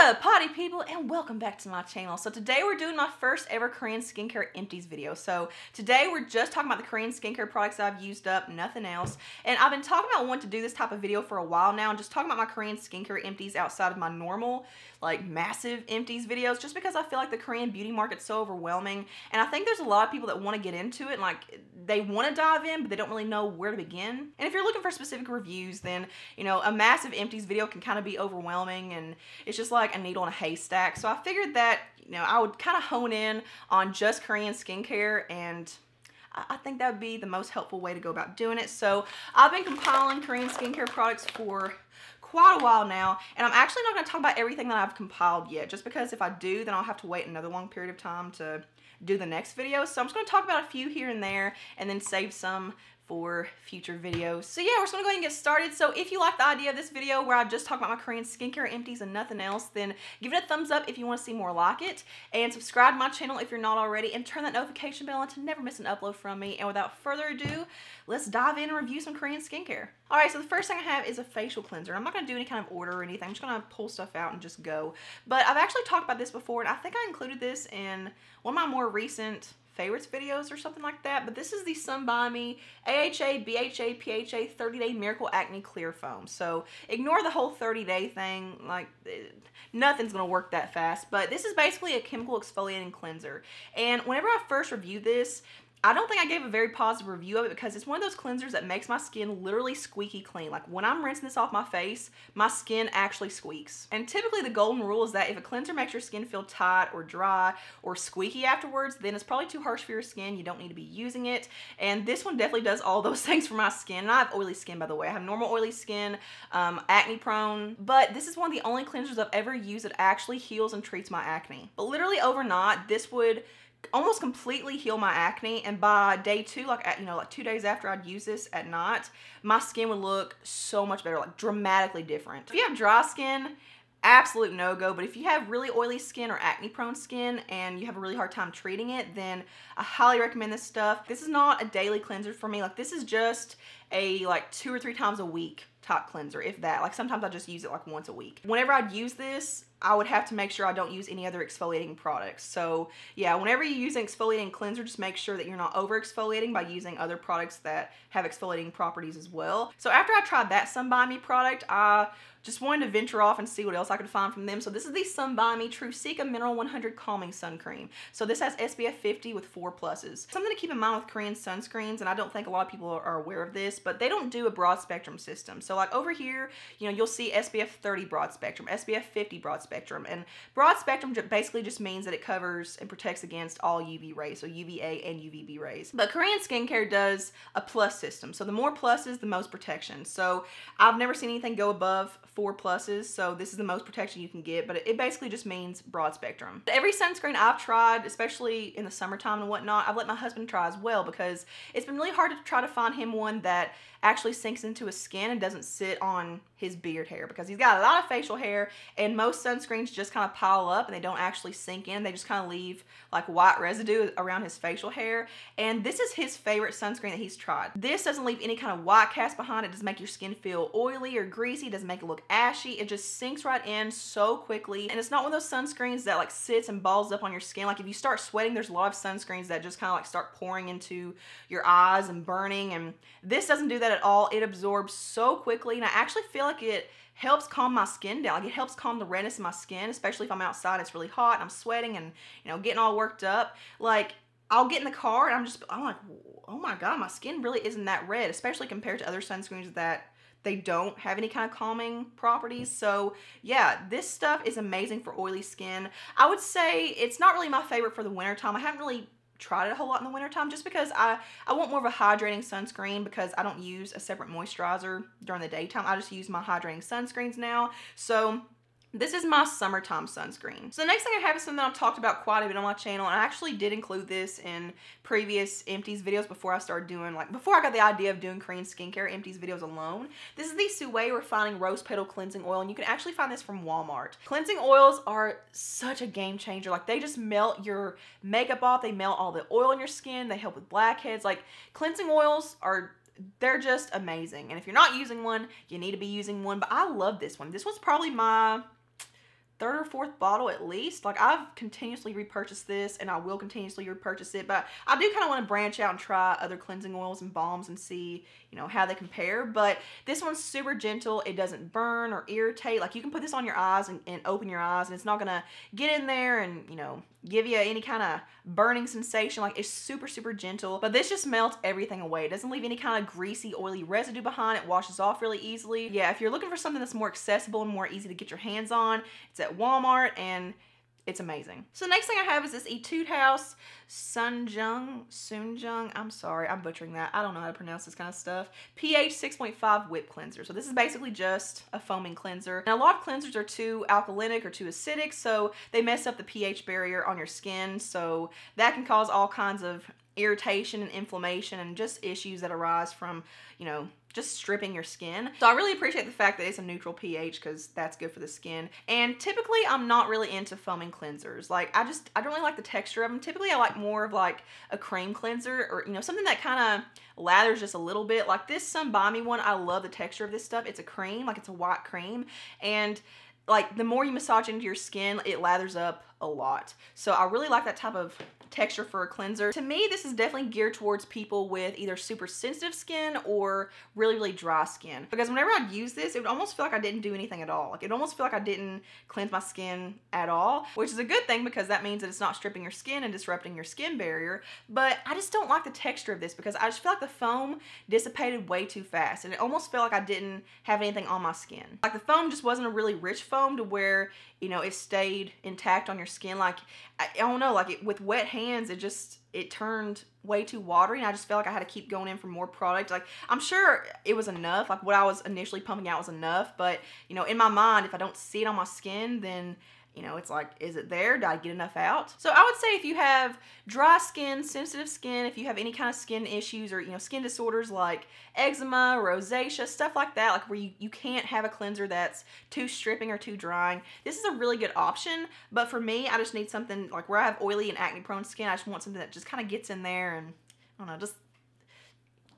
What's up, potty people, and welcome back to my channel. So today we're doing my first ever Korean Skincare Empties video. So today we're just talking about the Korean skincare products I've used up, nothing else. And I've been talking about wanting to do this type of video for a while now, and just talking about my Korean skincare empties outside of my normal, like, massive empties videos, just because I feel like the Korean beauty market's so overwhelming. And I think there's a lot of people that want to get into it, and like, they want to dive in, but they don't really know where to begin. And if you're looking for specific reviews, then, you know, a massive empties video can kind of be overwhelming, and it's just like a needle in a haystack. So I figured that, you know, I would kind of hone in on just Korean skincare, and I think that would be the most helpful way to go about doing it. So I've been compiling Korean skincare products for quite a while now, and I'm actually not going to talk about everything that I've compiled yet, just because if I do, then I'll have to wait another long period of time to do the next video. So I'm just going to talk about a few here and there, and then save some for future videos. So yeah, we're just gonna go ahead and get started. So if you like the idea of this video where I just talk about my Korean skincare empties and nothing else, then give it a thumbs up if you want to see more like it, and subscribe to my channel if you're not already, and turn that notification bell on to never miss an upload from me. And without further ado, let's dive in and review some Korean skincare. Alright, so the first thing I have is a facial cleanser. I'm not going to do any kind of order or anything. I'm just going to pull stuff out and just go. But I've actually talked about this before, and I think I included this in one of my more recent favorites videos or something like that. But this is the Sun By Me AHA, BHA, PHA 30-Day Miracle Acne Clear Foam. So ignore the whole 30-day thing. Like, nothing's going to work that fast. But this is basically a chemical exfoliating cleanser. And whenever I first reviewed this, I don't think I gave a very positive review of it, because it's one of those cleansers that makes my skin literally squeaky clean. Like, when I'm rinsing this off my face, my skin actually squeaks. And typically the golden rule is that if a cleanser makes your skin feel tight or dry or squeaky afterwards, then it's probably too harsh for your skin. You don't need to be using it. And this one definitely does all those things for my skin. And I have oily skin, by the way. I have normal oily skin, acne prone, but this is one of the only cleansers I've ever used that actually heals and treats my acne. But literally overnight, this would almost completely heal my acne, and by day 2, like, you know, like 2 days after I'd use this at night, my skin would look so much better, like dramatically different. If you have dry skin, absolute no-go. But if you have really oily skin or acne prone skin and you have a really hard time treating it, then I highly recommend this stuff. This is not a daily cleanser for me. Like, this is just a like 2 or 3 times a week type cleanser, if that. Like, sometimes I just use it like once a week. Whenever I'd use this, I would have to make sure I don't use any other exfoliating products. So yeah, whenever you use an exfoliating cleanser, just make sure that you're not over exfoliating by using other products that have exfoliating properties as well. So after I tried that Sun By Me product, I just wanted to venture off and see what else I could find from them. So this is the Sun By Me Truecica Mineral 100 Calming Sun Cream. So this has SPF 50 with 4 pluses. Something to keep in mind with Korean sunscreens, and I don't think a lot of people are aware of this, but they don't do a broad spectrum system. So like over here, you know, you'll see SPF 30 broad spectrum, SPF 50 broad spectrum, and broad spectrum basically just means that it covers and protects against all UV rays, so UVA and UVB rays. But Korean skincare does a plus system. So the more pluses, the most protection. So I've never seen anything go above 4 pluses, so this is the most protection you can get, but it basically just means broad spectrum. Every sunscreen I've tried, especially in the summertime and whatnot, I've let my husband try as well, because it's been really hard to try to find him one that actually sinks into his skin and doesn't sit on his beard hair, because he's got a lot of facial hair, and most sunscreens just kind of pile up and they don't actually sink in. They just kind of leave like white residue around his facial hair, and this is his favorite sunscreen that he's tried. This doesn't leave any kind of white cast behind. It doesn't make your skin feel oily or greasy. It doesn't make it look ashy. It just sinks right in so quickly, and it's not one of those sunscreens that like sits and balls up on your skin. Like, if you start sweating, there's a lot of sunscreens that just kind of like start pouring into your eyes and burning, and this doesn't do that at all. It absorbs so quickly, and I actually feel like it helps calm my skin down. Like, it helps calm the redness in my skin, especially if I'm outside, it's really hot and I'm sweating and, you know, getting all worked up. Like, I'll get in the car and I'm like, oh my God, my skin really isn't that red, especially compared to other sunscreens that they don't have any kind of calming properties. So yeah, this stuff is amazing for oily skin. I would say it's not really my favorite for the winter time. I haven't really tried it a whole lot in the wintertime, just because I want more of a hydrating sunscreen, because I don't use a separate moisturizer during the daytime. I just use my hydrating sunscreens now. So this is my summertime sunscreen. So the next thing I have is something I've talked about quite a bit on my channel, and I actually did include this in previous empties videos before I started doing, like, before I got the idea of doing Korean skincare empties videos alone. This is the Suway Refining Rose Petal Cleansing Oil, and you can actually find this from Walmart. Cleansing oils are such a game changer. Like, they just melt your makeup off. They melt all the oil in your skin. They help with blackheads. Like, cleansing oils they're just amazing. And if you're not using one, you need to be using one. But I love this one. This was probably my third or fourth bottle at least. Like, I've continuously repurchased this, and I will continuously repurchase it, but I do kind of want to branch out and try other cleansing oils and balms and see, you know, how they compare. But this one's super gentle. It doesn't burn or irritate. Like, you can put this on your eyes and open your eyes, and it's not gonna get in there and, you know, give you any kind of burning sensation. Like, it's super, super gentle, but this just melts everything away. It doesn't leave any kind of greasy, oily residue behind. It washes off really easily. Yeah, if you're looking for something that's more accessible and more easy to get your hands on, it's at Walmart, and it's amazing. So the next thing I have is this Etude House Sunjung. I'm sorry, I'm butchering that. I don't know how to pronounce this kind of stuff. pH 6.5 whip cleanser. So this is basically just a foaming cleanser. Now, a lot of cleansers are too alkalinic or too acidic, so they mess up the pH barrier on your skin. So that can cause all kinds of irritation and inflammation and just issues that arise from, you know, just stripping your skin. So I really appreciate the fact that it's a neutral pH, because that's good for the skin. And typically I'm not really into foaming cleansers. Like, I don't really like the texture of them. Typically I like more of like a cream cleanser, or, you know, something that kind of lathers just a little bit. Like this Sun Balmy one, I love the texture of this stuff. It's a cream, like it's a white cream, and like the more you massage into your skin, it lathers up a lot. So I really like that type of texture for a cleanser. To me, this is definitely geared towards people with either super sensitive skin or really, really dry skin. Because whenever I use this, it would almost feel like I didn't do anything at all. Like, it almost feel like I didn't cleanse my skin at all, which is a good thing because that means that it's not stripping your skin and disrupting your skin barrier. But I just don't like the texture of this because I just feel like the foam dissipated way too fast, and it almost felt like I didn't have anything on my skin. Like, the foam just wasn't a really rich foam to where, you know, it stayed intact on your skin. Like, I don't know, like with wet hands, it turned way too watery, and I just felt like I had to keep going in for more product. Like, I'm sure it was enough, like what I was initially pumping out was enough, but, you know, in my mind, if I don't see it on my skin, then, you know, it's like, is it there? Did I get enough out? So I would say if you have dry skin, sensitive skin, if you have any kind of skin issues or, you know, skin disorders like eczema, rosacea, stuff like that, like where you can't have a cleanser that's too stripping or too drying, this is a really good option. But for me, I just need something like where I have oily and acne prone skin, I just want something that just kind of gets in there and, I don't know, just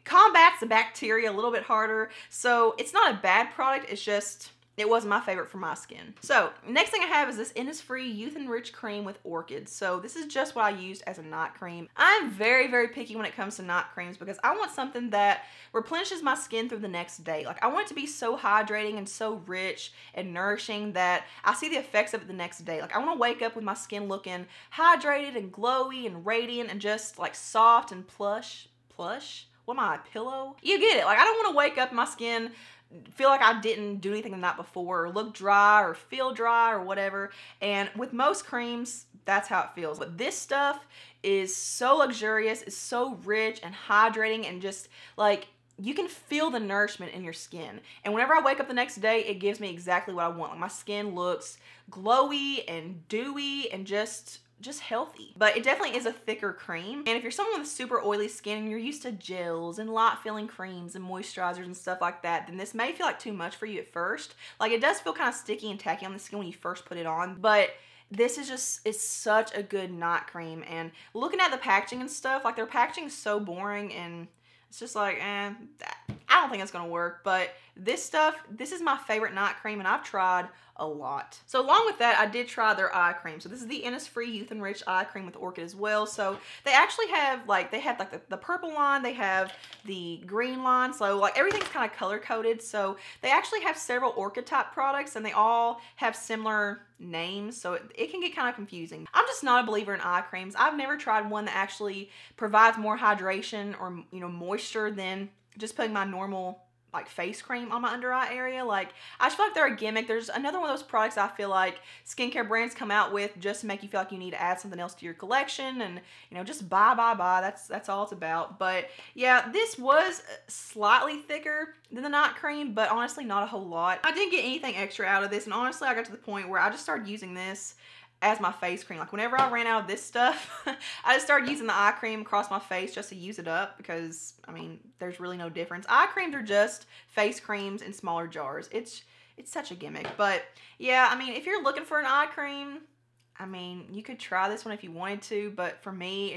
combats the bacteria a little bit harder. So it's not a bad product, it's just, it wasn't my favorite for my skin. So next thing I have is this Innisfree Youth Enriched Cream with Orchid. So this is just what I used as a night cream. I'm very, very picky when it comes to night creams because I want something that replenishes my skin through the next day. Like, I want it to be so hydrating and so rich and nourishing that I see the effects of it the next day. Like, I want to wake up with my skin looking hydrated and glowy and radiant and just like soft and plush. What am I, a pillow? You get it. Like, I don't want to wake up in my skin feel like I didn't do anything the night before, or look dry or feel dry or whatever. And with most creams, that's how it feels. But this stuff is so luxurious, it's so rich and hydrating, and just like, you can feel the nourishment in your skin. And whenever I wake up the next day, it gives me exactly what I want. Like, my skin looks glowy and dewy and just healthy. But it definitely is a thicker cream. And if you're someone with super oily skin and you're used to gels and light feeling creams and moisturizers and stuff like that, then this may feel like too much for you at first. Like, it does feel kind of sticky and tacky on the skin when you first put it on, but this is just, it's such a good night cream. And looking at the packaging and stuff, like, their packaging is so boring and it's just like, I don't think it's gonna work. But this stuff, this is my favorite night cream, and I've tried a lot. So along with that, I did try their eye cream. So this is the Innisfree Youth Enriched Eye Cream with Orchid as well. So they actually have like, they have like the purple line, they have the green line. So like, everything's kind of color coded. So they actually have several Orchid type products, and they all have similar names, so it can get kind of confusing. I'm just not a believer in eye creams. I've never tried one that actually provides more hydration or, you know, moisture than just putting my normal like face cream on my under eye area. Like, I just feel like they're a gimmick. There's another one of those products I feel like skincare brands come out with just to make you feel like you need to add something else to your collection, and, you know, just buy. That's all it's about. But yeah, this was slightly thicker than the night cream, but honestly not a whole lot. I didn't get anything extra out of this, and honestly I got to the point where I just started using this as my face cream. Like, whenever I ran out of this stuff, I just started using the eye cream across my face just to use it up, because, I mean, there's really no difference. Eye creams are just face creams in smaller jars. It's such a gimmick. But yeah, I mean, if you're looking for an eye cream, I mean, you could try this one if you wanted to, but for me,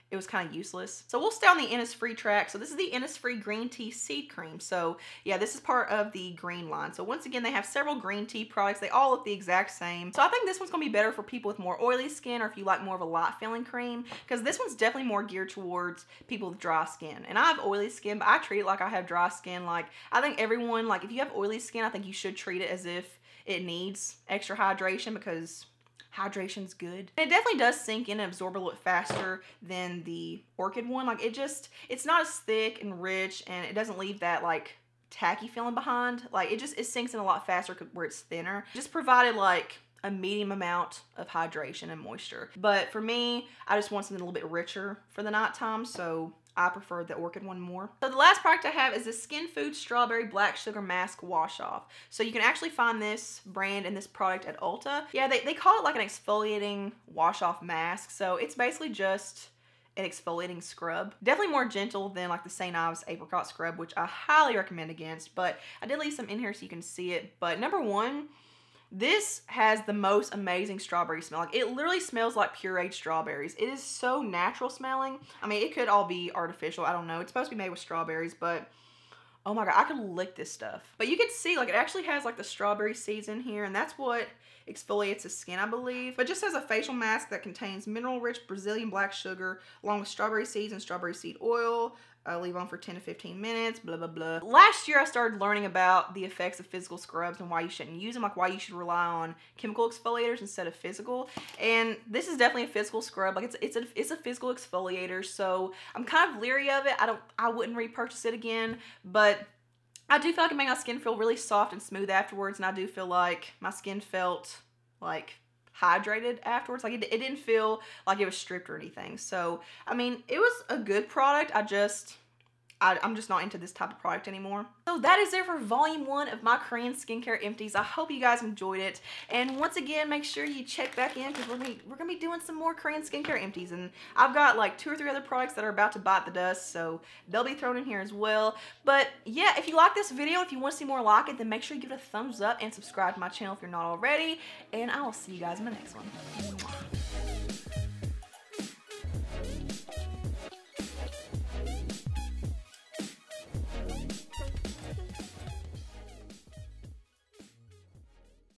it was kind of useless. So we'll stay on the Innisfree track. So this is the Innisfree Green Tea Seed Cream. So yeah, this is part of the green line. So once again, they have several green tea products. They all look the exact same. So I think this one's gonna be better for people with more oily skin, or if you like more of a light feeling cream, because this one's definitely more geared towards people with dry skin. And I have oily skin, but I treat it like I have dry skin. Like, I think everyone, like if you have oily skin, I think you should treat it as if it needs extra hydration, because hydration's good. And it definitely does sink in and absorb a little bit faster than the Orchid one. Like it's not as thick and rich, and it doesn't leave that like tacky feeling behind. Like it sinks in a lot faster where it's thinner. Just provided like a medium amount of hydration and moisture. But for me, I just want something a little bit richer for the nighttime, so I prefer the Orchid one more. So the last product I have is the Skinfood Strawberry Black Sugar Mask Wash Off. So you can actually find this brand and this product at Ulta. Yeah, they call it like an exfoliating wash off mask. So it's basically just an exfoliating scrub. Definitely more gentle than like the St. Ives Apricot Scrub, which I highly recommend against. But I did leave some in here so you can see it. But number one, this has the most amazing strawberry smell. Like, it literally smells like pureed strawberries. It is so natural smelling. I mean, it could all be artificial. I don't know. It's supposed to be made with strawberries, but oh my God, I could lick this stuff. But you can see, like, it actually has like the strawberry seeds in here, and that's what exfoliates the skin, I believe. But just as a facial mask that contains mineral-rich Brazilian black sugar along with strawberry seeds and strawberry seed oil. Leave on for 10 to 15 minutes, blah, blah, blah. Last year, I started learning about the effects of physical scrubs and why you shouldn't use them, like why you should rely on chemical exfoliators instead of physical. And this is definitely a physical scrub. Like it's a physical exfoliator, so I'm kind of leery of it. I wouldn't repurchase it again, but I do feel like it made my skin feel really soft and smooth afterwards, and I do feel like my skin felt like hydrated afterwards. Like it didn't feel like it was stripped or anything. So I mean, it was a good product. I'm just not into this type of product anymore. So that is it for volume 1 of my Korean skincare empties. I hope you guys enjoyed it. And once again, make sure you check back in, because we're gonna be doing some more Korean skincare empties. And I've got like 2 or 3 other products that are about to bite the dust, so they'll be thrown in here as well. But yeah, if you like this video, if you want to see more like it, then make sure you give it a thumbs up and subscribe to my channel if you're not already. And I will see you guys in the next one.